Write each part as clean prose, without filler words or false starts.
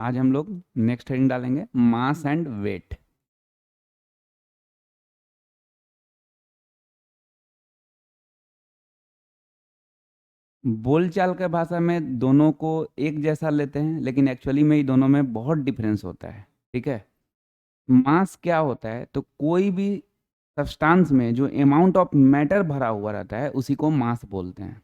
आज हम लोग नेक्स्ट हेडिंग डालेंगे मास एंड वेट। बोलचाल के भाषा में दोनों को एक जैसा लेते हैं, लेकिन एक्चुअली में ही दोनों में बहुत डिफरेंस होता है। ठीक है। मास क्या होता है, तो कोई भी सब्सटेंस में जो अमाउंट ऑफ मैटर भरा हुआ रहता है उसी को मास बोलते हैं।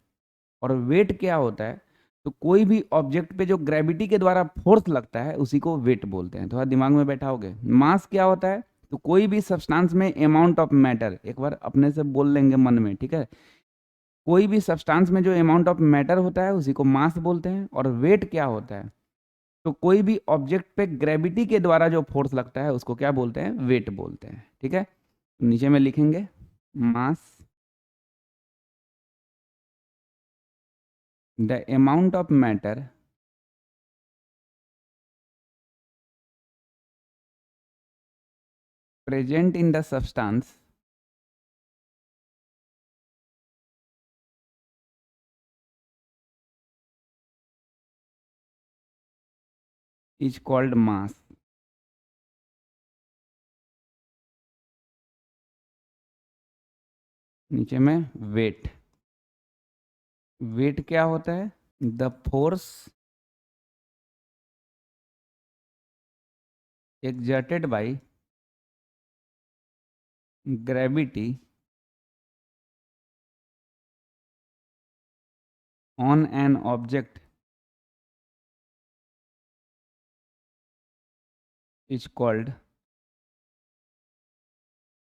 और वेट क्या होता है, तो कोई भी ऑब्जेक्ट पे जो ग्रेविटी के द्वारा फोर्स लगता है उसी को वेट बोलते हैं। थोड़ा दिमाग में बैठाओगे, मास क्या होता है, तो कोई भी सब्सटेंस में अमाउंट ऑफ मैटर, एक बार अपने से बोल लेंगे मन में, ठीक है। कोई भी सब्सटेंस में जो अमाउंट ऑफ मैटर होता है उसी को मास बोलते हैं। और वेट क्या होता है, तो कोई भी ऑब्जेक्ट पे ग्रेविटी के द्वारा जो फोर्स लगता है उसको क्या बोलते हैं, वेट बोलते हैं। ठीक है। नीचे में लिखेंगे mass, the amount of matter present in the substance is called mass। नीचे में वेट, वेट क्या होता है, the force exerted by gravity on an object is called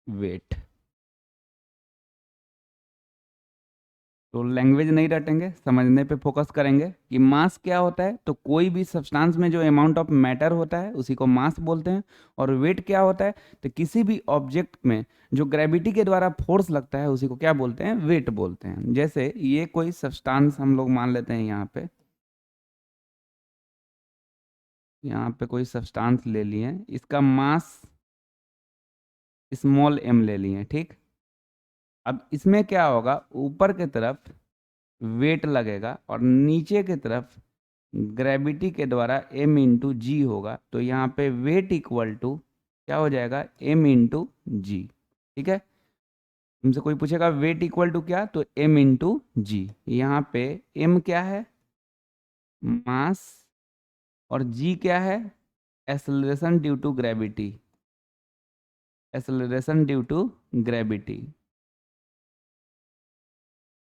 weight। तो लैंग्वेज नहीं रटेंगे, समझने पे फोकस करेंगे कि मास क्या होता है, तो कोई भी सब्सटेंस में जो अमाउंट ऑफ मैटर होता है उसी को मास बोलते हैं। और वेट क्या होता है, तो किसी भी ऑब्जेक्ट में जो ग्रेविटी के द्वारा फोर्स लगता है उसी को क्या बोलते हैं, वेट बोलते हैं। जैसे ये कोई सब्सटेंस हम लोग मान लेते हैं, यहाँ पे कोई सब्सटेंस ले लिए, इसका मास स्मॉल m ले लिए, ठीक। अब इसमें क्या होगा, ऊपर की तरफ वेट लगेगा और नीचे की तरफ ग्रेविटी के द्वारा m इंटू जी होगा। तो यहाँ पे वेट इक्वल टू क्या हो जाएगा, m इंटू जी। ठीक है। तुमसे कोई पूछेगा वेट इक्वल टू क्या, तो m इंटू जी। यहाँ पे m क्या है, मास, और g क्या है, acceleration due to gravity, acceleration due to gravity.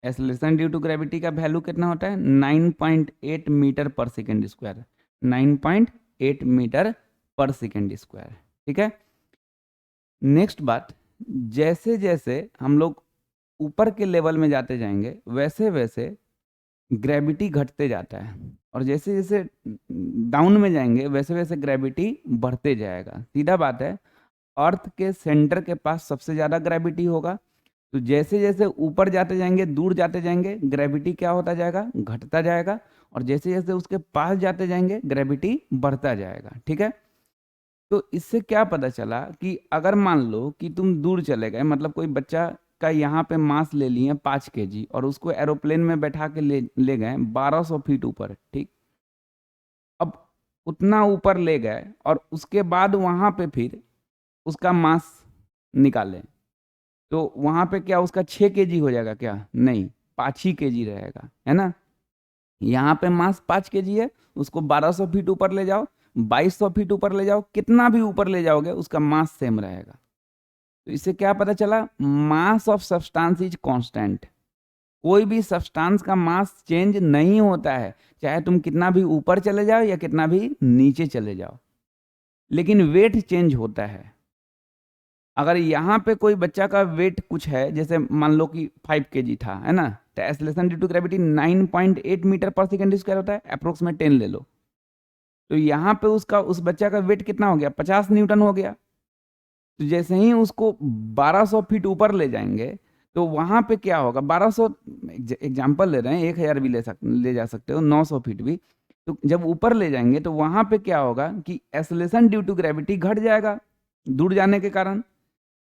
Acceleration due to gravity का वैल्यू कितना होता है, 9.8 metre per second square, 9.8 metre per second square. ठीक है। नेक्स्ट बात, जैसे जैसे हम लोग ऊपर के लेवल में जाते जाएंगे वैसे वैसे ग्रेविटी घटते जाता है, और जैसे जैसे डाउन में जाएंगे वैसे वैसे ग्रेविटी बढ़ते जाएगा। सीधा बात है, अर्थ के सेंटर के पास सबसे ज़्यादा ग्रेविटी होगा, तो जैसे जैसे ऊपर जाते जाएंगे, दूर जाते जाएंगे, ग्रेविटी क्या होता जाएगा, घटता जाएगा। और जैसे जैसे उसके पास जाते जाएंगे ग्रेविटी बढ़ता जाएगा। ठीक है। तो इससे क्या पता चला कि अगर मान लो कि तुम दूर चले गए, मतलब कोई बच्चा का यहाँ पे मास ले लिए 5 kg और उसको एरोप्लेन में बैठा के ले ले गए 1200 फीट ऊपर, ठीक। अब उतना ऊपर ले गए और उसके बाद वहां पे फिर उसका मास निकालें, तो वहां पे क्या उसका 6 kg हो जाएगा क्या, नहीं, 5 ही kg रहेगा, है ना। यहाँ पे मास 5 kg है, उसको 1200 फीट ऊपर ले जाओ, 2200 फीट ऊपर ले जाओ, कितना भी ऊपर ले जाओगे उसका मास सेम रहेगा। तो इससे क्या पता चला, मास ऑफ सब्सटेंस इज कांस्टेंट। कोई भी सब्सटेंस का मास चेंज नहीं होता है, चाहे तुम कितना भी ऊपर चले जाओ या कितना भी नीचे चले जाओ, लेकिन वेट चेंज होता है। अगर यहाँ पे कोई बच्चा का वेट कुछ है, जैसे मान लो कि 5 kg था, है ना, तो acceleration due to gravity 9.8 metre per second square होता है, अप्रोक्सीमेट 10 ले लो। तो यहाँ पे उसका उस बच्चा का वेट कितना हो गया, 50 न्यूटन हो गया। तो जैसे ही उसको 1200 फीट ऊपर ले जाएंगे तो वहां पे क्या होगा, 1200 एग्जाम्पल ले रहे हैं, 1000 भी ले जा सकते हो, 900 फीट भी। तो जब ऊपर ले जाएंगे तो वहां पे क्या होगा कि एक्सेलरेशन ड्यू टू ग्रेविटी घट जाएगा, दूर जाने के कारण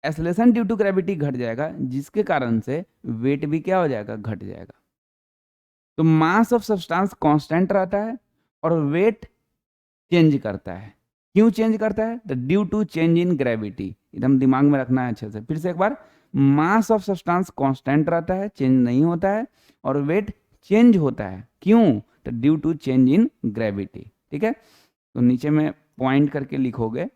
एक्सेलरेशन ड्यू टू ग्रेविटी घट जाएगा, जिसके कारण से वेट भी क्या हो जाएगा, घट जाएगा। तो मास ऑफ सब्सटेंस कांस्टेंट रहता है और वेट चेंज करता है। क्यों चेंज करता है? तो due to change in gravity, एकदम दिमाग में रखना है अच्छे से। फिर से एक बार, मास ऑफ सब्सटेंस कांस्टेंट रहता है, चेंज नहीं होता है, और वेट चेंज होता है। क्यों? तो due to change in gravity. ठीक है, तो नीचे में पॉइंट करके लिखोगे,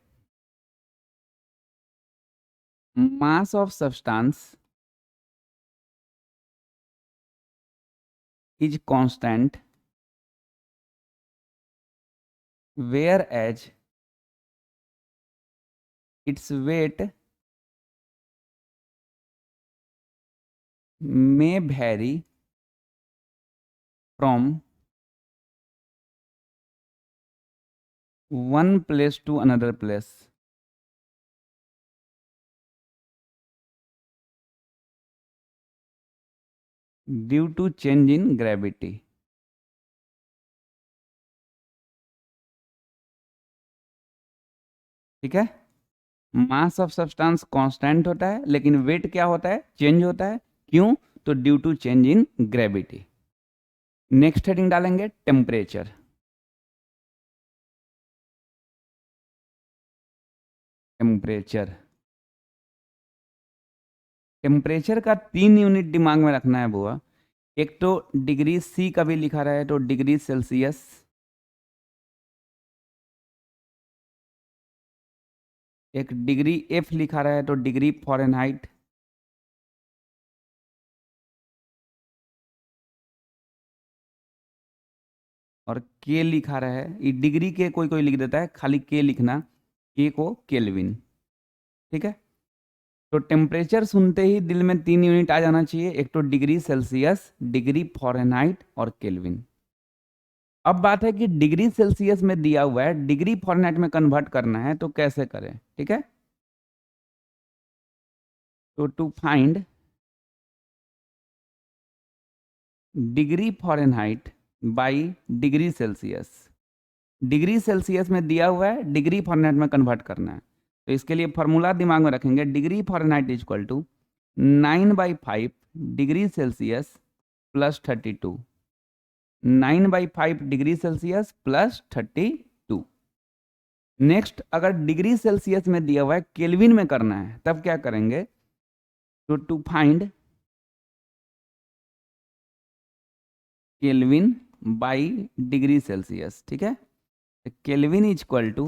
mass of substance is constant whereas its weight may vary from one place to another place. Due to change in gravity. ठीक है, मास ऑफ सब्सटेंस कांस्टेंट होता है, लेकिन वेट क्या होता है? चेंज होता है। क्यों? तो due to change in gravity. Next heading डालेंगे टेम्परेचर। टेम्परेचर, टेम्परेचर का 3 यूनिट दिमाग में रखना है बुआ। एक तो डिग्री सी का भी लिखा रहा है, तो डिग्री सेल्सियस, एक डिग्री एफ लिखा रहा है तो डिग्री फॉरेनहाइट, और के लिखा रहा है, ये डिग्री के कोई कोई लिख देता है, खाली के लिखना, के को केल्विन। ठीक है, तो टेम्परेचर सुनते ही दिल में 3 यूनिट आ जाना चाहिए, एक तो डिग्री सेल्सियस, डिग्री फॉरेनहाइट और केल्विन। अब बात है कि डिग्री सेल्सियस में दिया हुआ है, डिग्री फॉरेनहाइट में कन्वर्ट करना है, तो कैसे करें? ठीक है, तो to find degree Fahrenheit by degree Celsius, degree Celsius में दिया हुआ है, डिग्री फॉरेनहाइट में कन्वर्ट करना है, तो इसके लिए फॉर्मूला दिमाग में रखेंगे, degree Fahrenheit is equal to 9/5 degree Celsius plus 32, 9/5 degree Celsius plus 32। Next, अगर डिग्री सेल्सियस में दिया हुआ है, केल्विन में करना है, तब क्या करेंगे? तो to find kelvin by degree Celsius. ठीक है, kelvin is equal to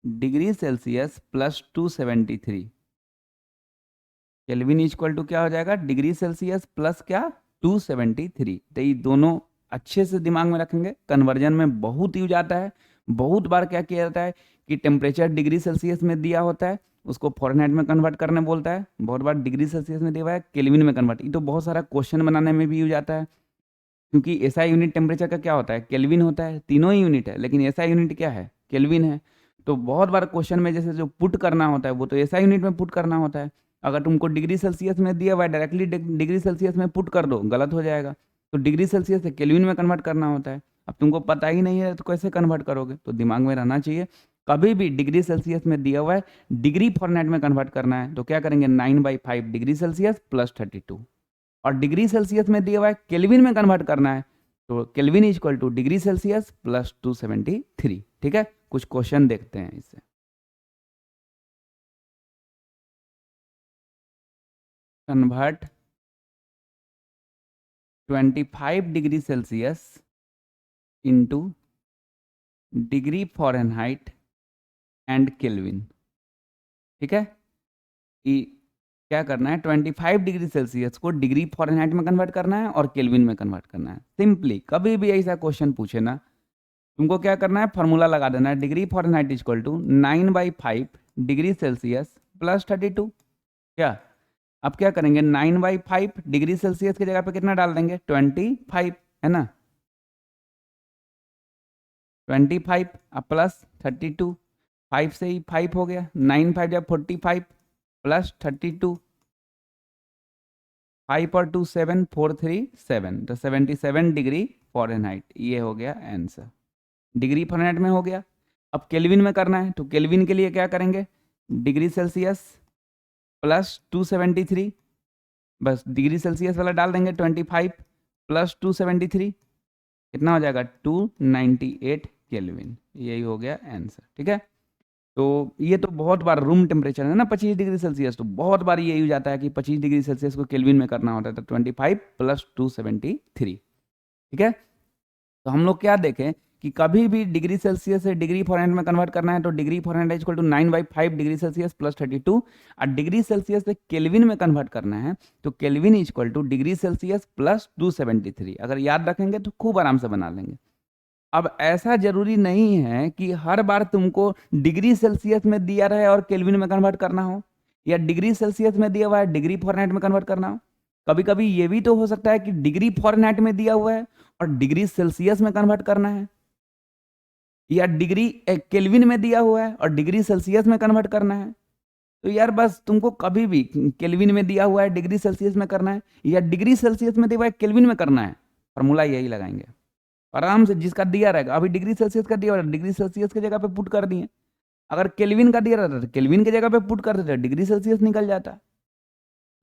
degree Celsius plus 273। Kelvin is equal to क्या हो जाएगा? डिग्री सेल्सियस प्लस क्या? 273। तो ये दोनों अच्छे से दिमाग में रखेंगे, कन्वर्जन में बहुत यूज आता है। बहुत बार क्या किया जाता है कि टेम्परेचर डिग्री सेल्सियस में दिया होता है, उसको फॉरेनहाइट में कन्वर्ट करने बोलता है। बहुत बार डिग्री सेल्सियस में दिया हुआ है, केल्विन में कन्वर्ट, ये तो बहुत सारा क्वेश्चन बनाने में भी यूज आता है, क्योंकि ऐसा यूनिट टेम्परेचर का क्या होता है? केल्विन होता है। तीनों ही यूनिट है, लेकिन ऐसा यूनिट क्या है? केल्विन है। तो बहुत बार क्वेश्चन में जैसे जो पुट करना होता है, वो तो ऐसा यूनिट में पुट करना होता है। अगर तुमको डिग्री सेल्सियस में दिया हुआ है, डायरेक्टली डिग्री सेल्सियस में पुट कर दो, गलत हो जाएगा। तो डिग्री सेल्सियस से केल्विन में कन्वर्ट करना होता है। अब तुमको पता ही नहीं है तो कैसे कन्वर्ट करोगे? तो दिमाग में रहना चाहिए, कभी भी डिग्री सेल्सियस में दिया हुआ है, डिग्री फॉरेनहाइट में कन्वर्ट करना है, तो क्या करेंगे? 9/5 डिग्री सेल्सियस प्लस 32, और डिग्री सेल्सियस में दिया हुआ है, केल्विन में कन्वर्ट करना है, तो kelvin is equal to degree Celsius plus 273। ठीक है, कुछ क्वेश्चन देखते हैं इससे। Convert 25 degree Celsius into degree Fahrenheit and kelvin. ठीक है, क्या करना है? 25 डिग्री सेल्सियस को डिग्री फॉरेनहाइट में कन्वर्ट करना है और केल्विन में कन्वर्ट करना है। सिंपली कभी भी ऐसा क्वेश्चन पूछे ना, तुमको क्या करना है? फॉर्मूला लगा देना है, degree Fahrenheit is equal to 9/5 degree Celsius plus 32। क्या अब क्या करेंगे? 9/5 डिग्री सेल्सियस की जगह पे कितना डाल देंगे? 25, है ना? 25 अब प्लस 32, 5 से ही 5 हो गया, 9×5 जब 45 प्लस 32, 5 और 2 7, 4 3 7, तो 77 डिग्री फॉरेनहाइट। ये हो गया आंसर, डिग्री फॉरेनहाइट में हो गया। अब केल्विन में करना है, तो केल्विन के लिए क्या करेंगे? डिग्री सेल्सियस प्लस 273, बस डिग्री सेल्सियस वाला डाल देंगे, 25 प्लस 273 कितना हो जाएगा? 298 केल्विन। यही हो गया आंसर, ठीक है। तो ये तो बहुत बार रूम टेम्परेचर है ना 25 डिग्री सेल्सियस, तो बहुत बार ये हो जाता है कि 25 डिग्री सेल्सियस को केल्विन में करना होता है, तो 25 + 273, ठीक है। तो हम लोग क्या देखें कि कभी भी डिग्री सेल्सियस से डिग्री फ़ारेनहाइट में कन्वर्ट करना है तो degree Fahrenheit equal to 9/5 degree Celsius plus 32, और डिग्री सेल्सियस से केल्विन में कन्वर्ट करना है तो kelvin equal to degree Celsius plus 273। अगर याद रखेंगे तो खूब आराम से बना लेंगे। अब ऐसा जरूरी नहीं है कि हर बार तुमको डिग्री सेल्सियस में दिया रहे और केल्विन में कन्वर्ट करना हो, या डिग्री सेल्सियस में दिया हुआ है डिग्री फ़ारेनहाइट में कन्वर्ट करना हो। कभी कभी ये भी तो हो सकता है कि डिग्री फ़ारेनहाइट में दिया हुआ है और डिग्री सेल्सियस में कन्वर्ट करना है, या डिग्री केल्विन में दिया हुआ है और डिग्री सेल्सियस में कन्वर्ट करना है। तो यार बस तुमको कभी भी केल्विन में दिया हुआ है डिग्री सेल्सियस में करना है, या डिग्री सेल्सियस में दिया हुआ है केल्विन में करना है, फॉर्मूला यही लगाएंगे आराम से। जिसका दिया रहेगा, अभी डिग्री सेल्सियस का दिया हुआ है डिग्री सेल्सियस की जगह पे पुट कर दिए, अगर केल्विन का दिया रहता तो केल्विन की जगह पे पुट कर देते, डिग्री सेल्सियस निकल जाता।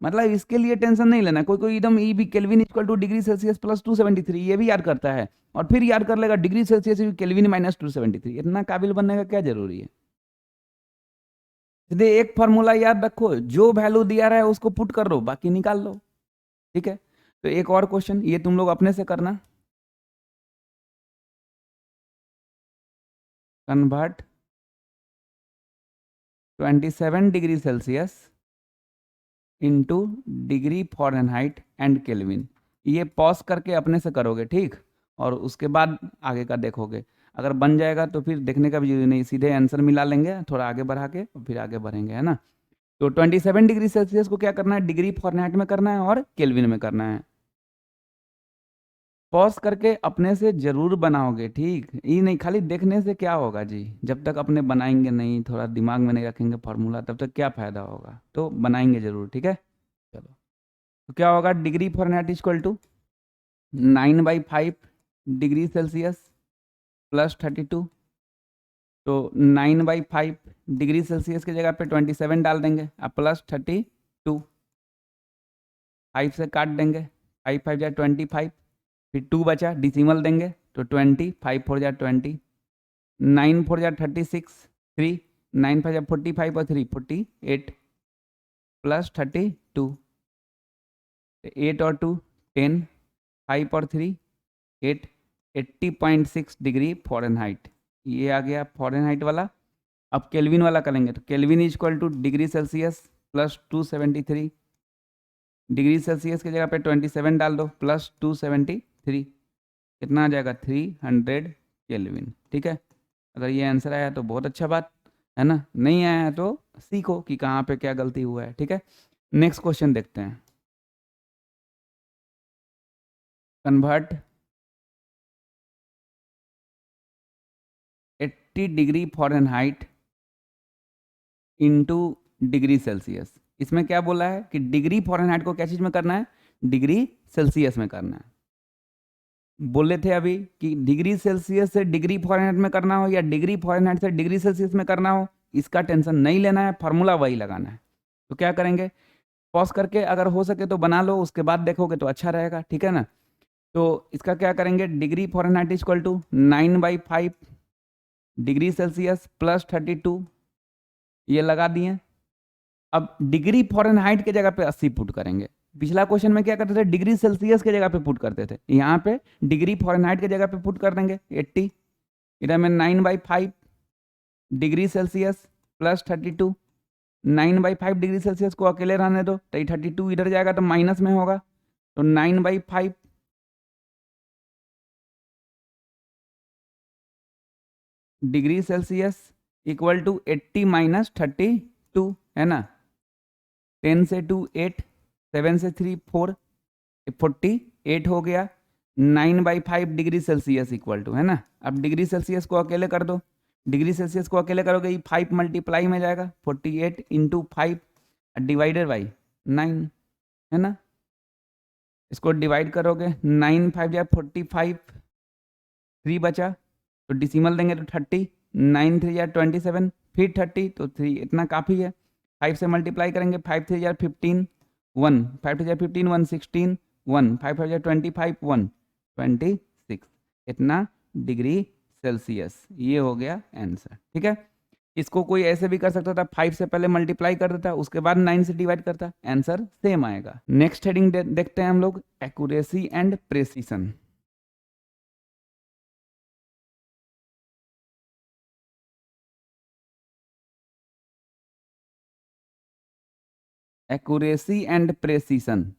मतलब इसके लिए टेंशन नहीं लेना। कोई कोई एकदम ई भी kelvin equal to degree Celsius plus 273 ये भी याद करता है, और फिर याद कर लेगा डिग्री सेल्सियस केल्विन माइनस 273। इतना काबिल बनने का क्या जरूरी है। सीधे एक फॉर्मूला याद रखो, जो वैल्यू दिया रहा है उसको पुट कर लो, बाकी निकाल लो, ठीक है। तो एक और क्वेश्चन ये तुम लोग अपने से करना, convert 27 degree Celsius into degree Fahrenheit and kelvin. ये पॉज करके अपने से करोगे, ठीक, और उसके बाद आगे का देखोगे। अगर बन जाएगा तो फिर देखने का भी जरूरी नहीं, सीधे आंसर मिला लेंगे थोड़ा आगे बढ़ा के और फिर आगे बढ़ेंगे, है ना। तो 27 डिग्री सेल्सियस को क्या करना है, डिग्री फ़ारेनहाइट में करना है और केल्विन में करना है। पॉज करके अपने से जरूर बनाओगे, ठीक, ये नहीं खाली देखने से क्या होगा जी। जब तक अपने बनाएंगे नहीं, थोड़ा दिमाग में नहीं रखेंगे फॉर्मूला, तब तक क्या फायदा होगा। तो बनाएंगे जरूर, ठीक है। चलो, तो क्या होगा, degree Fahrenheit equal to 9/5 degree Celsius plus 32। तो 9/5 डिग्री सेल्सियस की जगह पे 27 डाल देंगे, अब प्लस 32, 5 से काट देंगे, 5 5 जा 25, फिर 2 बचा, डिसिमल देंगे तो 20, 5 4 जा 20, 9 4 जा 36, 3, 9 5 जा 45 और 3 48 प्लस 32, 8 और 2 10, 5 और 3 8, 80.6 डिग्री फ़ारेनहाइट। ये आ गया फ़ारेनहाइट वाला। अब केल्विन वाला करेंगे, तो kelvin equal to degree Celsius plus 273, degree Celsius की जगह पे 27 डाल दो प्लस 273, कितना आ जाएगा 300 केल्विन, ठीक है। अगर ये आंसर आया तो बहुत अच्छा बात है ना, नहीं आया तो सीखो कि कहाँ पे क्या गलती हुआ है, ठीक है। नेक्स्ट क्वेश्चन देखते हैं, convert 80 degree Fahrenheit into degree Celsius. इसमें क्या बोला है कि डिग्री फ़ारेनहाइट को क्या चीज़ में करना है, डिग्री सेल्सियस में करना है। बोले थे अभी कि डिग्री सेल्सियस से डिग्री फ़ारेनहाइट में करना हो या डिग्री फ़ारेनहाइट से डिग्री सेल्सियस में करना हो, इसका टेंशन नहीं लेना है, फार्मूला वही लगाना है। तो क्या करेंगे, पॉज करके अगर हो सके तो बना लो, उसके बाद देखोगे तो अच्छा रहेगा, ठीक है ना। तो इसका क्या करेंगे, degree Fahrenheit equal to 9/5 degree Celsius plus 32, ये लगा दिए। अब डिग्री फ़ारेनहाइट की जगह पे 80 पुट करेंगे। पिछला क्वेश्चन में क्या करते थे, डिग्री सेल्सियस की जगह पे पुट करते थे, यहाँ पे डिग्री फ़ारेनहाइट की जगह पे पुट कर देंगे 80, इधर में 9/5 degree Celsius plus 32, 9/5 degree Celsius को अकेले रहने दो, तो 32 इधर जाएगा तो माइनस में होगा, तो 9/5 degree Celsius equal to 80 minus 32, है ना। 10 से 2 8, 7 से 3 4, 48 हो गया। 9/5 डिग्री सेल्सियस इक्वल टू, है ना। अब डिग्री सेल्सियस को अकेले कर दो, डिग्री सेल्सियस को अकेले करोगे ये 5 मल्टीप्लाई में जाएगा, 48 इंटू 5 डिवाइडेड बाई 9, है ना। इसको डिवाइड करोगे, 9 5 या 45, 3 बचा तो डिसिमल देंगे तो 30, 9 3 या 27, फिर 30 तो 3, इतना काफ़ी है। 5 से मल्टीप्लाई करेंगे, 5 3 या 15, 1, 5 3 या 15, 1 16, 1 5 5 या 25, 1 26, इतना डिग्री सेल्सियस। ये हो गया आंसर, ठीक है। इसको कोई ऐसे भी कर सकता था, 5 से पहले मल्टीप्लाई कर देता, उसके बाद 9 से डिवाइड करता, आंसर सेम आएगा। नेक्स्ट हेडिंग देखते हैं हम लोग, accuracy and precision. Accuracy and precision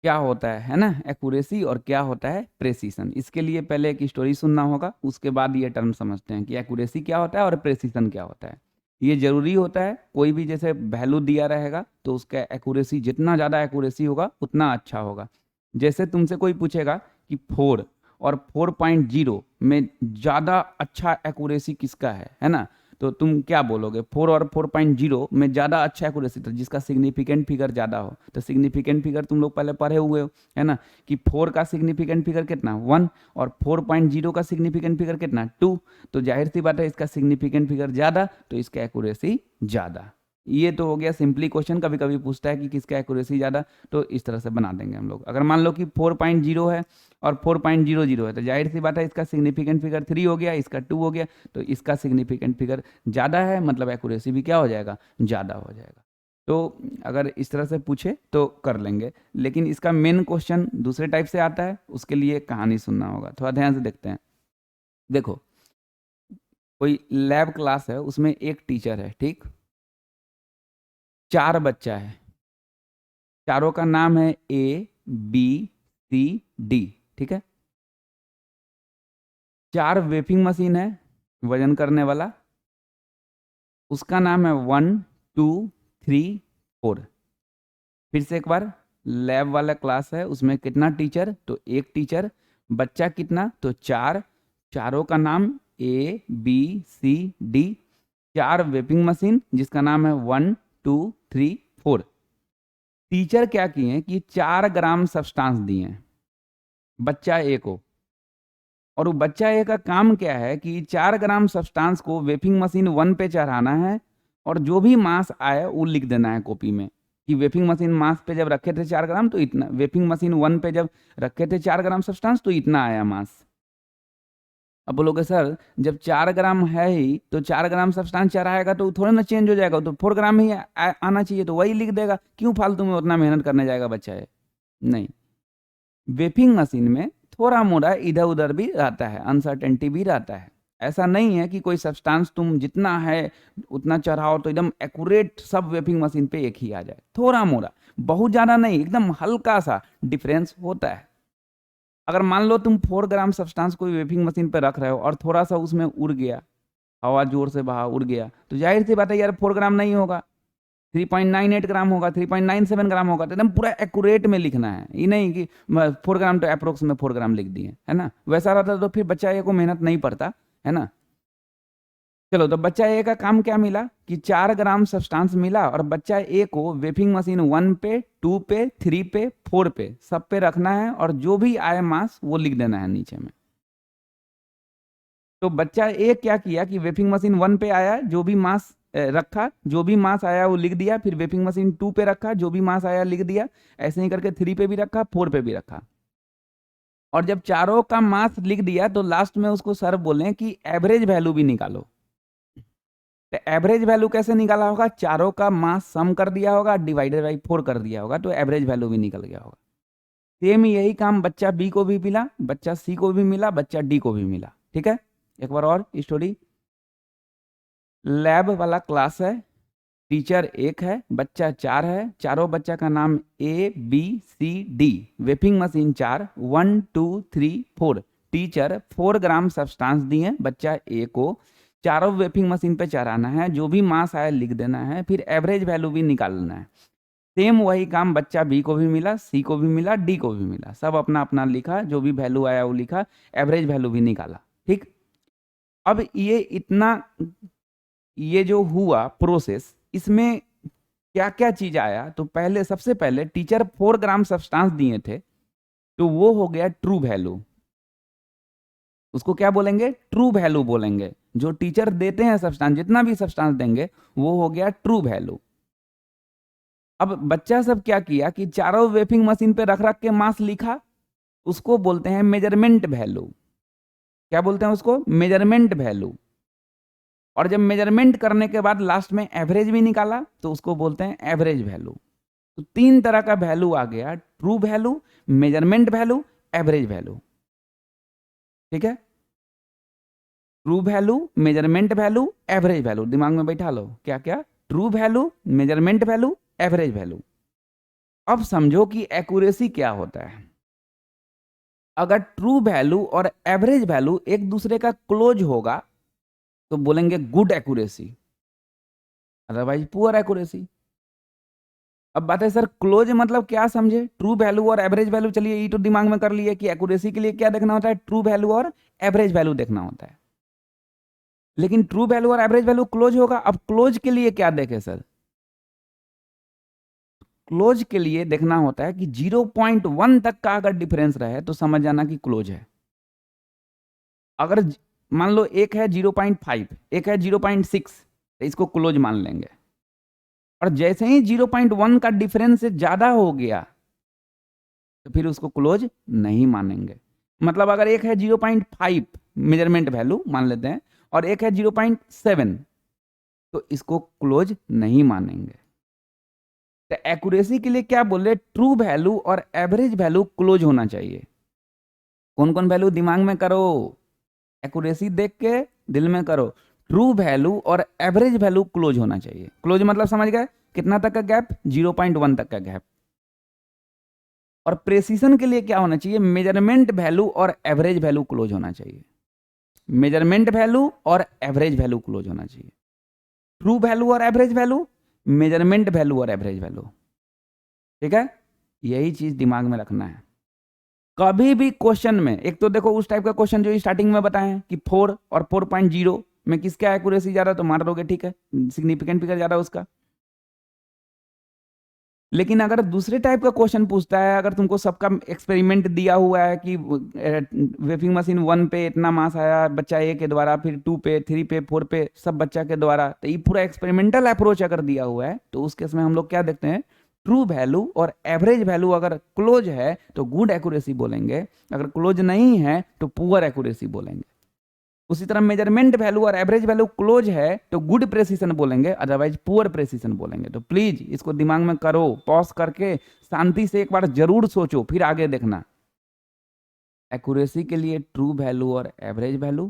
क्या होता है ना, एक्यूरेसी और क्या होता है प्रेसिशन। इसके लिए पहले एक स्टोरी सुनना होगा, उसके बाद ये टर्म समझते हैं कि एक्यूरेसी क्या होता है और प्रेसिशन क्या होता है। ये जरूरी होता है, कोई भी जैसे वैल्यू दिया रहेगा तो उसका एक्यूरेसी, जितना ज़्यादा एक्यूरेसी होगा उतना अच्छा होगा। जैसे तुमसे कोई पूछेगा कि 4 और 4.0 में ज़्यादा अच्छा एक्यूरेसी किसका है ना, तो तुम क्या बोलोगे? 4 और 4.0 में ज़्यादा अच्छा एक्यूरेसी, तो जिसका सिग्निफिकेंट फिगर ज़्यादा हो। तो सिग्निफिकेंट फिगर तुम लोग पहले पढ़े हुए हो, है ना, कि 4 का सिग्निफिकेंट फिगर कितना 1 और 4.0 का सिग्निफिकेंट फिगर कितना 2। तो जाहिर सी बात है इसका सिग्निफिकेंट फिगर ज़्यादा, तो इसका एक्यूरेसी ज़्यादा। ये तो हो गया सिंपली क्वेश्चन। कभी कभी पूछता है कि किसका एक्यूरेसी ज़्यादा, तो इस तरह से बना देंगे हम लोग। अगर मान लो कि 4.0 है और 4.00 है, तो जाहिर सी बात है इसका सिग्निफिकेंट फिगर 3 हो गया, इसका 2 हो गया, तो इसका सिग्निफिकेंट फिगर ज़्यादा है, मतलब एक्यूरेसी भी क्या हो जाएगा, ज़्यादा हो जाएगा। तो अगर इस तरह से पूछे तो कर लेंगे, लेकिन इसका मेन क्वेश्चन दूसरे टाइप से आता है, उसके लिए कहानी सुनना होगा। थोड़ा ध्यान से देखते हैं। देखो, कोई लैब क्लास है, उसमें एक टीचर है, ठीक, 4 बच्चा है, चारों का नाम है ए बी सी डी, ठीक है। 4 वेपिंग मशीन है वजन करने वाला, उसका नाम है 1 2 3 4। फिर से एक बार, लैब वाला क्लास है, उसमें कितना टीचर, तो एक टीचर, बच्चा कितना, तो 4, चारों का नाम A B C D, 4 weighing machine जिसका नाम है 1 2 3 4। टीचर क्या किए कि 4 ग्राम सब्सटेंस दिए हैं बच्चा ए को, और वो बच्चा ए का काम क्या है कि 4 ग्राम सब्सटेंस को वेपिंग मशीन 1 पे चढ़ाना है, और जो भी मास आए वो लिख देना है कॉपी में, कि वेपिंग मशीन मास पे जब रखे थे 4 ग्राम तो इतना, वेपिंग मशीन 1 पे जब रखे थे 4 ग्राम सब्सटेंस तो इतना आया मास। अब बोलोगे सर जब 4 ग्राम है ही तो 4 ग्राम सब्सटेंस चढ़ाएगा तो थोड़ा ना चेंज हो जाएगा, तो 4 ग्राम ही आना चाहिए, तो वही लिख देगा, क्यों फालतू में उतना मेहनत करने जाएगा बच्चा है। नहीं, वेपिंग मशीन में थोड़ा मोड़ा इधर उधर भी रहता है, अनसर्टेनिटी भी रहता है। ऐसा नहीं है कि कोई सब्सटेंस तुम जितना है उतना चढ़ाओ तो एकदम एक्यूरेट सब वेपिंग मशीन पे एक ही आ जाए, थोड़ा मोड़ा, बहुत ज़्यादा नहीं, एकदम हल्का सा डिफरेंस होता है। अगर मान लो तुम 4 ग्राम सब्सटेंस कोई वेपिंग मशीन पे रख रहे हो और थोड़ा सा उसमें उड़ गया, हवा जोर से बहा उड़ गया, तो जाहिर सी बात है यार 4 ग्राम नहीं होगा, 3.98 ग्राम होगा, 3.97 ग्राम होगा। तो एकदम पूरा एक्यूरेट में लिखना है, ये नहीं कि 4 ग्राम तो अप्रोक्स में 4 ग्राम लिख दिए, है ना। वैसा रहता तो फिर बच्चा ए को मेहनत नहीं पड़ता, है ना। चलो, तो बच्चा ए का काम क्या मिला कि 4 ग्राम सब्सटेंस मिला, और बच्चा ए को वेपिंग मशीन 1 पे 2 पे 3 पे 4 पे सब पे रखना है, और जो भी आए मास वो लिख देना है नीचे में। तो बच्चा ए क्या किया कि वेपिंग मशीन 1 पे आया, जो भी मास रखा, जो भी मास आया वो लिख दिया, फिर वेपिंग मशीन 2 पे रखा, जो भी मास आया लिख दिया, ऐसे ही करके 3 पे भी रखा, 4 पे भी रखा। और जब चारों का मास लिख दिया तो लास्ट में उसको सर बोले कि एवरेज वैल्यू भी निकालो। तो एवरेज वैल्यू कैसे निकाला होगा? चारों का मास सम कर दिया होगा, डिवाइडेड बाई 4 कर दिया होगा, तो एवरेज वैल्यू भी निकल गया होगा। सेम यही काम बच्चा बी को भी मिला, बच्चा सी को भी मिला, बच्चा डी को भी मिला, ठीक है। एक बार और स्टोरी, लैब वाला क्लास है, टीचर एक है, बच्चा 4 है, चारों बच्चा का नाम A B C D, weighing machine 4 1 2 3 4, teacher 4 gram substance दिए बच्चा ए को, चारों वेपिंग मशीन पे चढ़ाना है, जो भी मास आया लिख देना है, फिर एवरेज वैल्यू भी निकालना है। सेम वही काम बच्चा बी को भी मिला, सी को भी मिला, डी को भी मिला, सब अपना अपना लिखा, जो भी वैल्यू आया वो लिखा, एवरेज वैल्यू भी निकाला, ठीक। अब ये इतना, ये जो हुआ प्रोसेस, इसमें क्या क्या चीज आया? तो पहले, सबसे पहले टीचर 4 ग्राम सब्सटेंस दिए थे, तो वो हो गया ट्रू वैल्यू। उसको क्या बोलेंगे? ट्रू वैल्यू बोलेंगे। जो टीचर देते हैं सब्सटेंस, जितना भी सब्सटेंस देंगे वो हो गया ट्रू वैल्यू। अब बच्चा सब क्या किया कि चारों वेपिंग मशीन पे रख रख के मास लिखा, उसको बोलते हैं मेजरमेंट वैल्यू। क्या बोलते हैं उसको, मेजरमेंट वैल्यू। और जब मेजरमेंट करने के बाद लास्ट में एवरेज भी निकाला तो उसको बोलते हैं एवरेज वैल्यू। तो तीन तरह का वैल्यू आ गया, true value, measurement value, average value. ठीक है, true value, measurement value, average value, दिमाग में बैठा लो क्या क्या, true value, measurement value, average value. अब समझो कि एक्यूरेसी क्या होता है। अगर ट्रू वैल्यू और एवरेज वैल्यू एक दूसरे का क्लोज होगा तो बोलेंगे good accuracy, otherwise poor accuracy. अब बात है सर क्लोज मतलब क्या समझे, ट्रू वैल्यू और एवरेज वैल्यू, चलिए ये तो दिमाग में कर लिए कि एक्यूरेसी के लिए क्या देखना होता है, ट्रू वैल्यू और एवरेज वैल्यू देखना होता है। लेकिन ट्रू वैल्यू और एवरेज वैल्यू क्लोज होगा, अब क्लोज के लिए क्या देखे सर, क्लोज के लिए देखना होता है कि 0.1 तक का अगर डिफरेंस रहे तो समझ जाना कि क्लोज है। अगर मान लो एक है 0.5, एक है 0.6, तो इसको क्लोज मान लेंगे। और जैसे ही 0.1 का डिफरेंस ज्यादा हो गया तो फिर उसको क्लोज नहीं मानेंगे। मतलब अगर एक है 0.5 मेजरमेंट वैल्यू मान लेते हैं और एक है 0.7, तो इसको क्लोज नहीं मानेंगे। तो एक्यूरेसी के लिए क्या बोल रहे, ट्रू वैल्यू और एवरेज वैल्यू क्लोज होना चाहिए। कौन कौन वैल्यू दिमाग में करो, एक्यूरेसी देख के दिल में करो, ट्रू वैल्यू और एवरेज वैल्यू क्लोज होना चाहिए। क्लोज मतलब समझ गए, कितना तक का गैप, 0.1 तक का गैप। और प्रेसिशन के लिए क्या होना चाहिए, मेजरमेंट वैल्यू और एवरेज वैल्यू क्लोज होना चाहिए। मेजरमेंट वैल्यू और एवरेज वैल्यू क्लोज होना चाहिए। ट्रू वैल्यू और एवरेज वैल्यू, मेजरमेंट वैल्यू और एवरेज वैल्यू। ठीक है, यही चीज दिमाग में रखना है। कभी भी क्वेश्चन में, एक तो देखो उस टाइप का क्वेश्चन जो स्टार्टिंग में बताएं कि 4 और 4.0 में किसका एक्यूरेसी ज्यादा, तो मार दोगे, ठीक है, सिग्निफिकेंट फिगर ज्यादा उसका। लेकिन अगर दूसरे टाइप का क्वेश्चन पूछता है, अगर तुमको सबका एक्सपेरिमेंट दिया हुआ है कि वेफिंग मशीन 1 पे इतना मास आया बच्चा ए के द्वारा, फिर 2 पे, 3 पे, 4 पे सब बच्चा के द्वारा, तो ये पूरा एक्सपेरिमेंटल अप्रोच अगर दिया हुआ है तो उस केस में हम लोग क्या देखते हैं, ट्रू वैल्यू और एवरेज वैल्यू अगर क्लोज है तो गुड एक्यूरेसी बोलेंगे, अगर क्लोज नहीं है तो पुअर एक्यूरेसी बोलेंगे। उसी तरह मेजरमेंट वैल्यू और एवरेज वैल्यू क्लोज है तो गुड प्रेसिशन बोलेंगे, अदरवाइज पुअर प्रेसिशन बोलेंगे। तो प्लीज इसको दिमाग में करो, पॉज करके शांति से एक बार जरूर सोचो, फिर आगे देखना। एक्यूरेसी के लिए ट्रू वैल्यू और एवरेज वैल्यू,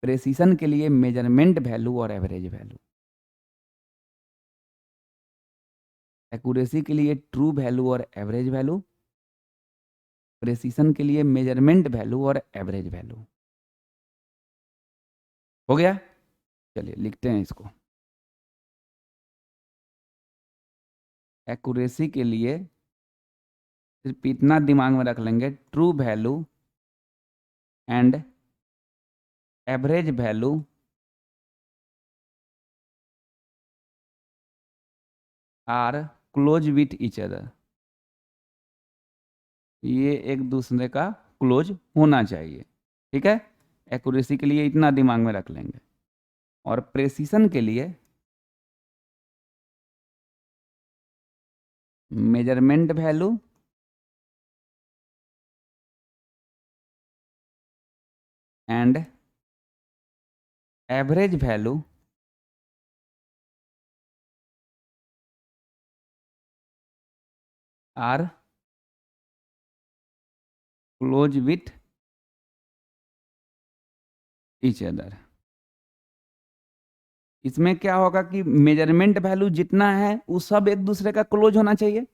प्रेसिशन के लिए मेजरमेंट वैल्यू और एवरेज वैल्यू। एक्यूरेसी के लिए ट्रू वैल्यू और एवरेज वैल्यू, प्रेसिशन के लिए मेजरमेंट वैल्यू और एवरेज वैल्यू। हो गया, चलिए लिखते हैं इसको। एक्यूरेसी के लिए सिर्फ इतना दिमाग में रख लेंगे, true value and average value are close with each other. ये एक दूसरे का क्लोज होना चाहिए। ठीक है, एक्यूरेसी के लिए इतना दिमाग में रख लेंगे। और प्रेसिशन के लिए measurement value and average value are close with each other. इसमें क्या होगा कि मेजरमेंट वैल्यू जितना है वो सब एक दूसरे का क्लोज होना चाहिए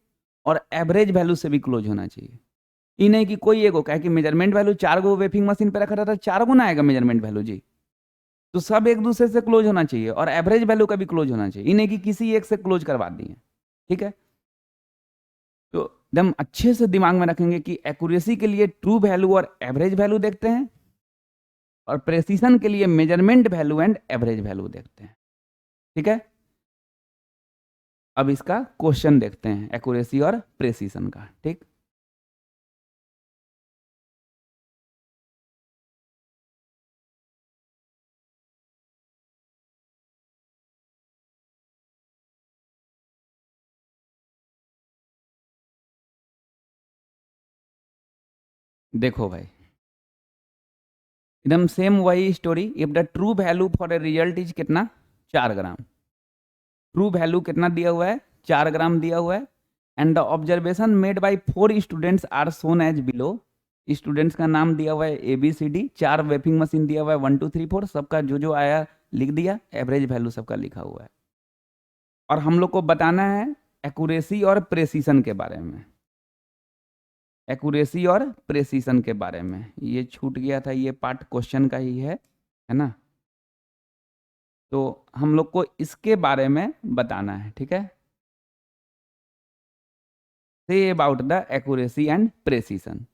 और एवरेज वैल्यू से भी क्लोज होना चाहिए। ये नहीं कि कोई एक हो, कहे कि मेजरमेंट वैल्यू 4 गो वेफिंग मशीन पे रखा रहता है, 4 गुना आएगा मेजरमेंट वैल्यू जी। तो सब एक दूसरे से क्लोज होना चाहिए और एवरेज वैल्यू का भी क्लोज होना चाहिए, इन्हें कि किसी एक से क्लोज करवा दिए। ठीक है, तो एकदम अच्छे से दिमाग में रखेंगे कि एक्यूरेसी के लिए ट्रू वैल्यू और एवरेज वैल्यू देखते हैं और प्रेसिशन के लिए measurement value and average value देखते हैं। ठीक है, अब इसका क्वेश्चन देखते हैं एक्यूरेसी और प्रेसिशन का। ठीक, देखो भाई, एकदम सेम वही story. If the true value for a result is कितना, 4 ग्राम। ट्रू वैल्यू कितना दिया हुआ है, 4 ग्राम दिया हुआ है। And the observation made by 4 students are shown as below. Students का नाम दिया हुआ है ABCD, 4 वेपिंग मशीन दिया हुआ है 1 2 3 4, सबका जो जो आया लिख दिया, एवरेज वैल्यू सबका लिखा हुआ है। और हम लोग को बताना है एक्यूरेसी और प्रेसिशन के बारे में। एक्यूरेसी और प्रेसिशन के बारे में, ये छूट गया था, ये पार्ट क्वेश्चन का ही है ना। तो हम लोग को इसके बारे में बताना है, ठीक है। Say about the accuracy and precision.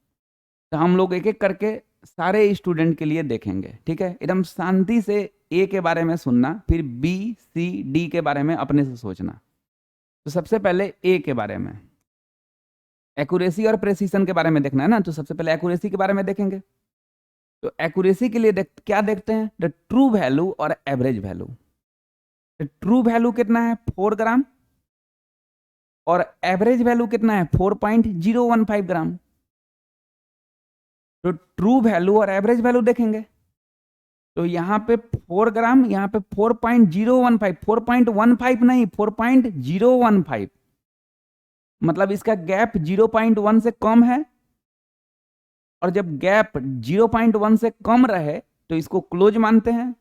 तो हम लोग एक एक करके सारे स्टूडेंट के लिए देखेंगे, ठीक है। एकदम शांति से ए के बारे में सुनना, फिर B, C, D के बारे में अपने से सोचना। तो सबसे पहले ए के बारे में, एक्यूरेसी और प्रेसिशन के बारे में देखना है ना। तो सबसे पहले एक्यूरेसी के बारे में देखेंगे। तो एक्यूरेसी के लिए क्या देखते हैं, द ट्रू वैल्यू और एवरेज वैल्यू। ट्रू वैल्यू कितना है, 4 ग्राम, और एवरेज वैल्यू कितना है, 4.015 ग्राम। तो ट्रू वैल्यू और एवरेज वैल्यू देखेंगे। तो यहाँ पे 4 ग्राम, यहाँ पे 4.015, 4.15 नहीं, 4.015, मतलब इसका गैप 0.1 से कम है। और जब गैप 0.1 से कम रहे तो इसको क्लोज मानते हैं,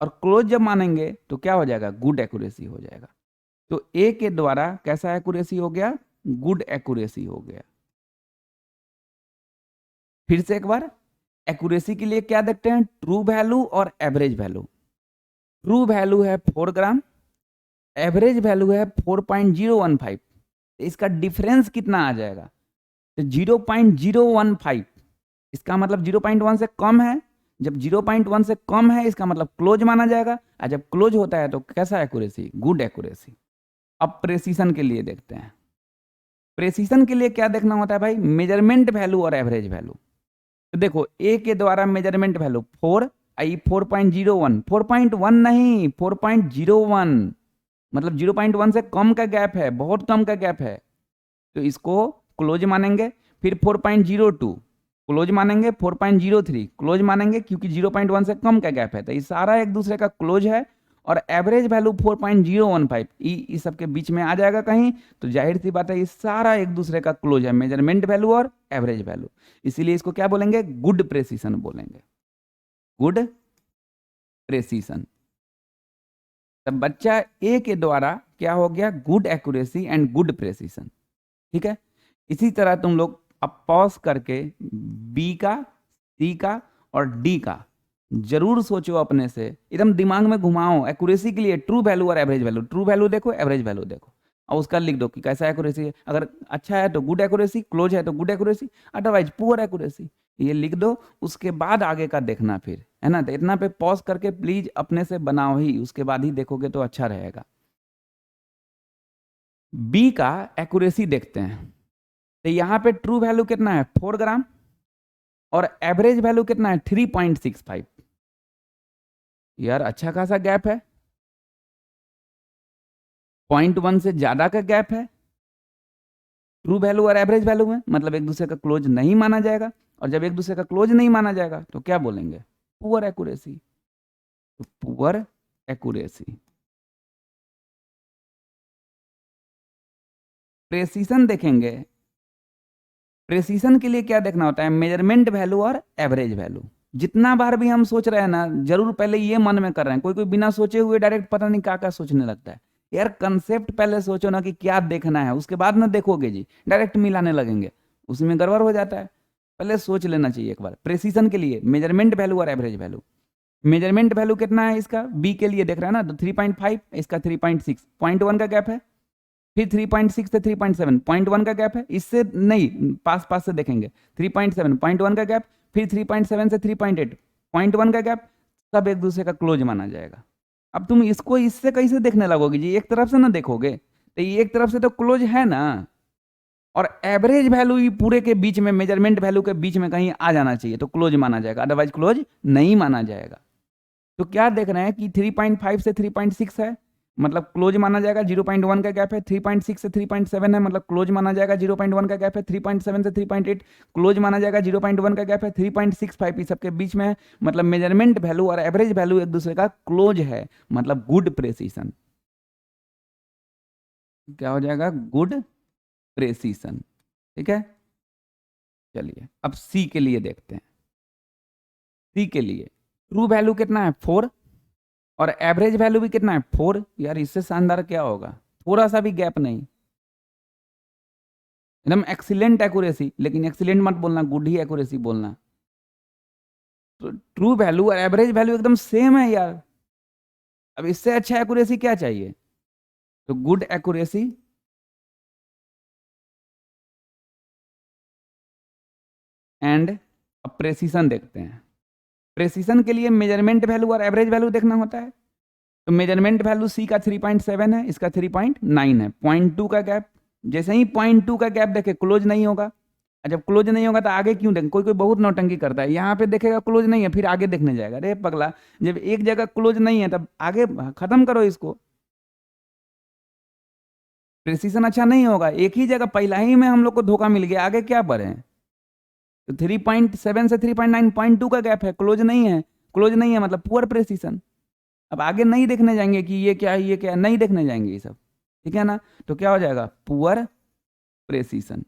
और क्लोज जब मानेंगे तो क्या हो जाएगा, गुड एक्यूरेसी हो जाएगा। तो ए के द्वारा कैसा एक्यूरेसी हो गया, गुड एक्यूरेसी हो गया। फिर से एक बार, एक्यूरेसी के लिए क्या देखते हैं, ट्रू वैल्यू और एवरेज वैल्यू। ट्रू वैल्यू है 4 ग्राम, एवरेज वैल्यू है 4.015। इसका डिफरेंस कितना आ जाएगा, तो 0.015। इसका मतलब 0.1 से कम है। जब 0.1 से कम है इसका मतलब क्लोज माना जाएगा, और जब क्लोज होता है तो कैसा एक्यूरेसी, गुड एक्यूरेसी। अब प्रेसिशन के लिए देखते हैं। प्रेसिशन के लिए क्या देखना होता है भाई, मेजरमेंट वैल्यू और एवरेज वैल्यू। तो देखो ए के द्वारा मेजरमेंट वैल्यू 4, आई 4.01, 4.1 नहीं, 4.01, मतलब 0.1 से कम का गैप है, बहुत कम का गैप है, तो इसको क्लोज मानेंगे। फिर 4.02 क्लोज मानेंगे, 4.03 क्लोज मानेंगे, क्योंकि 0.1 से कम का गैप है, तो ये सारा एक दूसरे का क्लोज है। और एवरेज वैल्यू 4.015 इस सबके बीच में आ जाएगा कहीं, तो जाहिर सी बात है ये सारा एक दूसरे का क्लोज है, मेजरमेंट वैल्यू और एवरेज वैल्यू। इसीलिए इसको क्या बोलेंगे, गुड प्रेसिशन बोलेंगे, गुड प्रेसिशन। तब बच्चा ए के द्वारा क्या हो गया, good accuracy and good precision, ठीक है। इसी तरह तुम लोग अब पॉज करके बी का, सी का और डी का जरूर सोचो अपने से, एकदम दिमाग में घुमाओ। एक्यूरेसी के लिए ट्रू वैल्यू और एवरेज वैल्यू, ट्रू वैल्यू देखो, एवरेज वैल्यू देखो, और उसका लिख दो कि कैसा एक्यूरेसी है। अगर अच्छा है तो गुड एक्यूरेसी, क्लोज है तो good accuracy, otherwise poor accuracy, ये लिख दो। उसके बाद आगे का देखना फिर, है ना। तो इतना पे पॉज करके प्लीज अपने से बनाओ ही, उसके बाद ही देखोगे तो अच्छा रहेगा। बी का एक्यूरेसी देखते हैं। तो यहाँ पे ट्रू वैल्यू कितना है, 4 ग्राम, और एवरेज वैल्यू कितना है, 3.65। यार अच्छा खासा गैप है, 0.1 से ज्यादा का गैप है ट्रू वैल्यू और एवरेज वैल्यू में, मतलब एक दूसरे का क्लोज नहीं माना जाएगा। और जब एक दूसरे का क्लोज नहीं माना जाएगा तो क्या बोलेंगे, पुअर एक्यूरेसी। तो पुअर एक्यूरेसी। प्रेसिशन देखेंगे। प्रेसिशन के लिए क्या देखना होता है, मेजरमेंट वैल्यू और एवरेज वैल्यू। जितना बार भी हम सोच रहे हैं ना, जरूर पहले ये मन में कर रहे हैं। कोई कोई बिना सोचे हुए डायरेक्ट पता नहीं क्या क्या सोचने लगता है। यार कंसेप्ट पहले सोचो ना कि क्या देखना है, उसके बाद ना देखोगे जी, डायरेक्ट मिलाने लगेंगे, उसमें गड़बड़ हो जाता है। पहले सोच लेना चाहिए एक बार। प्रेसिशन के लिए मेजरमेंट वैल्यू और एवरेज वैल्यू। मेजरमेंट वैल्यू कितना है इसका, बी के लिए देख रहे हैं ना, तो 3.5, इसका 3.6, 0.1 का गैप है। फिर 3.6 से 3.7, 0.1 का गैप है, इससे नहीं, पास पास से देखेंगे। 3.7, 0.1 का गैप, फिर 3.7 से 3.8, 0.1 का गैप, सब एक दूसरे का क्लोज माना जाएगा। अब तुम इसको इससे कैसे देखने लगोगे जी, एक तरफ से ना देखोगे, तो ये एक तरफ से तो क्लोज है ना। और एवरेज वैल्यू ही पूरे के बीच में, मेजरमेंट वैल्यू के बीच में कहीं आ जाना चाहिए, तो क्लोज माना जाएगा, अदरवाइज क्लोज नहीं माना जाएगा। तो क्या देख रहे हैं कि 3.5 से 3.6 है, मतलब क्लोज माना जाएगा, 0.1 का गैप है, 3.6 से 3.7 है मतलब क्लोज माना जाएगा, 0.1 का गैप है, 3.7 से 3.8 क्लोज माना जाएगा, 0.1 का गैप है, 3.65 इस सबके बीच में है, मतलब मेजरमेंट वैल्यू और एवरेज वैल्यू एक दूसरे का क्लोज है, मतलब गुड प्रेसिशन। क्या हो जाएगा? Good precision. ठीक है, चलिए अब सी के लिए देखते हैं। सी के लिए ट्रू वैल्यू कितना है? 4, और एवरेज वैल्यू भी कितना है? 4। यार इससे शानदार क्या होगा? थोड़ा सा भी गैप नहीं, एकदम एक्सीलेंट एक्यूरेसी। लेकिन एक्सीलेंट मत बोलना, गुड ही एक्यूरेसी बोलना। तो ट्रू वैल्यू और एवरेज वैल्यू एकदम सेम है यार, अब इससे अच्छा एक्यूरेसी क्या चाहिए? तो गुड एक्यूरेसी एंड प्रेसिशन देखते हैं। प्रेसिशन के लिए मेजरमेंट वैल्यू और एवरेज वैल्यू देखना होता है। तो मेजरमेंट वैल्यू सी का 3.7 है, इसका 3.9 है, 0.2 का गैप। जैसे ही 0.2 का गैप देखे क्लोज नहीं होगा। जब क्लोज नहीं होगा तो आगे क्यों देखें? कोई कोई बहुत नौटंकी करता है, यहाँ पे देखेगा क्लोज नहीं है फिर आगे देखने जाएगा। अरे पगला, जब एक जगह क्लोज नहीं है तब आगे खत्म करो इसको। प्रेसिशन अच्छा नहीं होगा, एक ही जगह पहला ही में हम लोग को धोखा मिल गया, आगे क्या बढ़े? तो 3.7 से 3.9 0.2 का गैप है, क्लोज नहीं है। क्लोज नहीं है मतलब पुअर प्रेसिशन। अब आगे नहीं देखने जाएंगे कि ये क्या है ये क्या है, नहीं देखने जाएंगे ये सब। ठीक है ना? तो क्या हो जाएगा? Poor precision.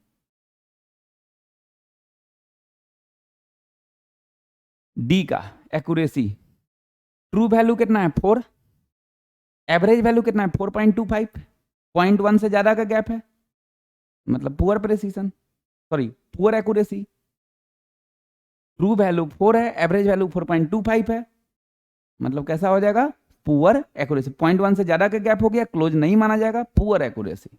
डी का एक्यूरेसी, ट्रू वैल्यू कितना है? 4, एवरेज वैल्यू कितना है? 4.25, 0.1 से ज्यादा का गैप है, मतलब poor precision, sorry poor accuracy. True value 4 है, एवरेज वैल्यू 4.25 है, मतलब कैसा हो जाएगा? Poor accuracy. 0.1 से ज्यादा का गैप हो गया, क्लोज नहीं माना जाएगा, पुअर एक्यूरेसी।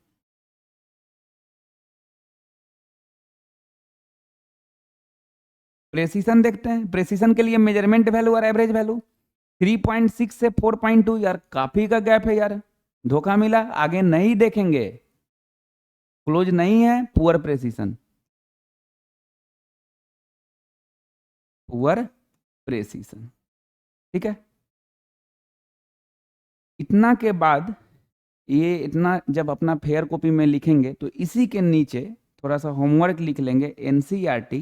प्रेसिशन देखते हैं। प्रेसिशन के लिए मेजरमेंट वैल्यू और एवरेज वैल्यू 3.6 से 4.2, यार काफी का गैप है यार, धोखा मिला, आगे नहीं देखेंगे, क्लोज नहीं है, पुअर प्रेसिशन, पुअर प्रेसिशन। ठीक है, इतना के बाद ये इतना जब अपना फेयर कॉपी में लिखेंगे तो इसी के नीचे थोड़ा सा होमवर्क लिख लेंगे। एनसीईआरटी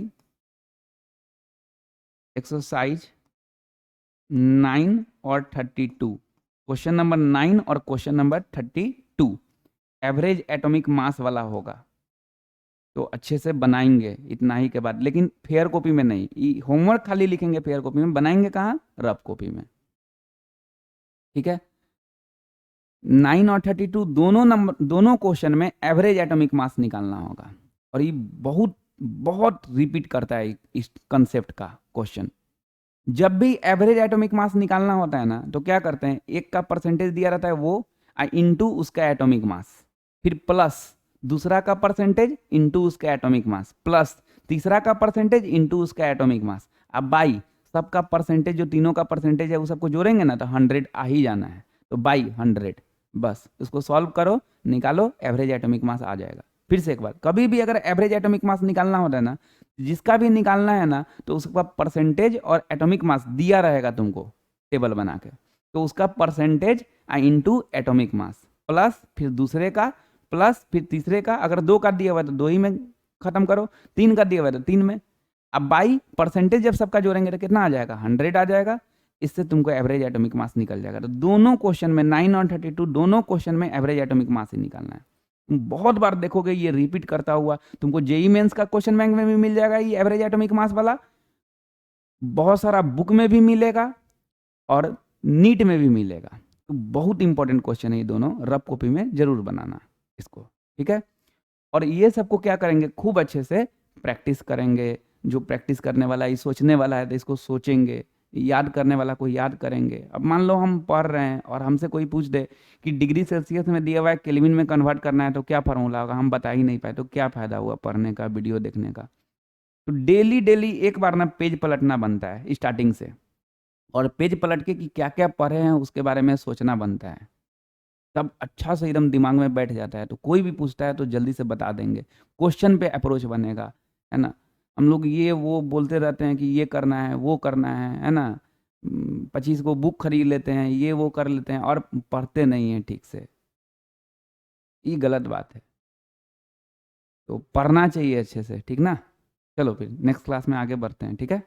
एक्सरसाइज 9 और 32, क्वेश्चन नंबर 9 और question number 32 average atomic mass वाला होगा, तो अच्छे से बनाएंगे इतना ही के बाद, लेकिन फेयर कॉपी में नहीं, होमवर्क खाली लिखेंगे फेयर कॉपी में, बनाएंगे कहाँ? रफ कॉपी में। ठीक है, 9 और 32 दोनों नंबर, दोनों क्वेश्चन में एवरेज एटॉमिक मास निकालना होगा, और ये बहुत बहुत रिपीट करता है इस कंसेप्ट का क्वेश्चन। जब भी एवरेज एटॉमिक मास निकालना होता है ना, तो क्या करते हैं, एक का परसेंटेज दिया रहता है वो इनटू उसका एटॉमिक मास, फिर प्लस दूसरा का परसेंटेज इंटू उसका एटॉमिक मास, प्लस तीसरा का परसेंटेज इंटू उसका एटॉमिक मास। अब बाई सबका परसेंटेज, जो तीनों का परसेंटेज है वो सबको जोड़ेंगे ना, तो 100 आ ही जाना है, तो बाई 100, बस उसको सॉल्व करो, निकालो, एवरेज एटॉमिक मास आ जाएगा। फिर से एक बार, कभी भी अगर एवरेज एटॉमिक मास निकालना होता है ना, जिसका भी निकालना है ना, तो उसका परसेंटेज और एटॉमिक मास दिया रहेगा तुमको टेबल बना के, तो उसका percentage into atomic mass, plus फिर दूसरे का, प्लस फिर तीसरे का, अगर 2 का दिया हुआ है तो 2 ही में खत्म करो, 3 का दिया हुआ है तो 3 में। अब बाई परसेंटेज जब सबका जोड़ेंगे तो कितना आ जाएगा? 100 आ जाएगा, इससे तुमको एवरेज एटॉमिक मास निकल जाएगा। तो दोनों क्वेश्चन में 9 और 32 दोनों क्वेश्चन में एवरेज एटॉमिक मास ही निकालना है। तुम बहुत बार देखोगे ये रिपीट करता हुआ, तुमको जेई मेंस का क्वेश्चन बैंक में भी मिल जाएगा ये एवरेज एटॉमिक मास वाला, बहुत सारा बुक में भी मिलेगा और नीट में भी मिलेगा। तो बहुत इंपॉर्टेंट क्वेश्चन है ये दोनों, रफ कॉपी में जरूर बनाना इसको। ठीक है, और ये सबको क्या करेंगे, खूब अच्छे से प्रैक्टिस करेंगे। जो प्रैक्टिस करने वाला है, सोचने वाला है तो इसको सोचेंगे, याद करने वाला को याद करेंगे। अब मान लो हम पढ़ रहे हैं और हमसे कोई पूछ दे कि डिग्री सेल्सियस में दिया हुआ है, केल्विन में कन्वर्ट करना है, तो क्या फार्मूला होगा, हम बता ही नहीं पाए, तो क्या फायदा हुआ पढ़ने का, वीडियो देखने का। तो डेली डेली एक बार ना पेज पलटना बनता है स्टार्टिंग से, और पेज पलट के कि क्या क्या पढ़े हैं उसके बारे में सोचना बनता है, तब अच्छा से एकदम दिमाग में बैठ जाता है। तो कोई भी पूछता है तो जल्दी से बता देंगे, क्वेश्चन पे अप्रोच बनेगा, है ना। हम लोग ये वो बोलते रहते हैं कि ये करना है वो करना है ना, 25 को बुक खरीद लेते हैं, ये वो कर लेते हैं और पढ़ते नहीं हैं ठीक से, ये गलत बात है। तो पढ़ना चाहिए अच्छे से, ठीक ना। चलो फिर नेक्स्ट क्लास में आगे बढ़ते हैं, ठीक है।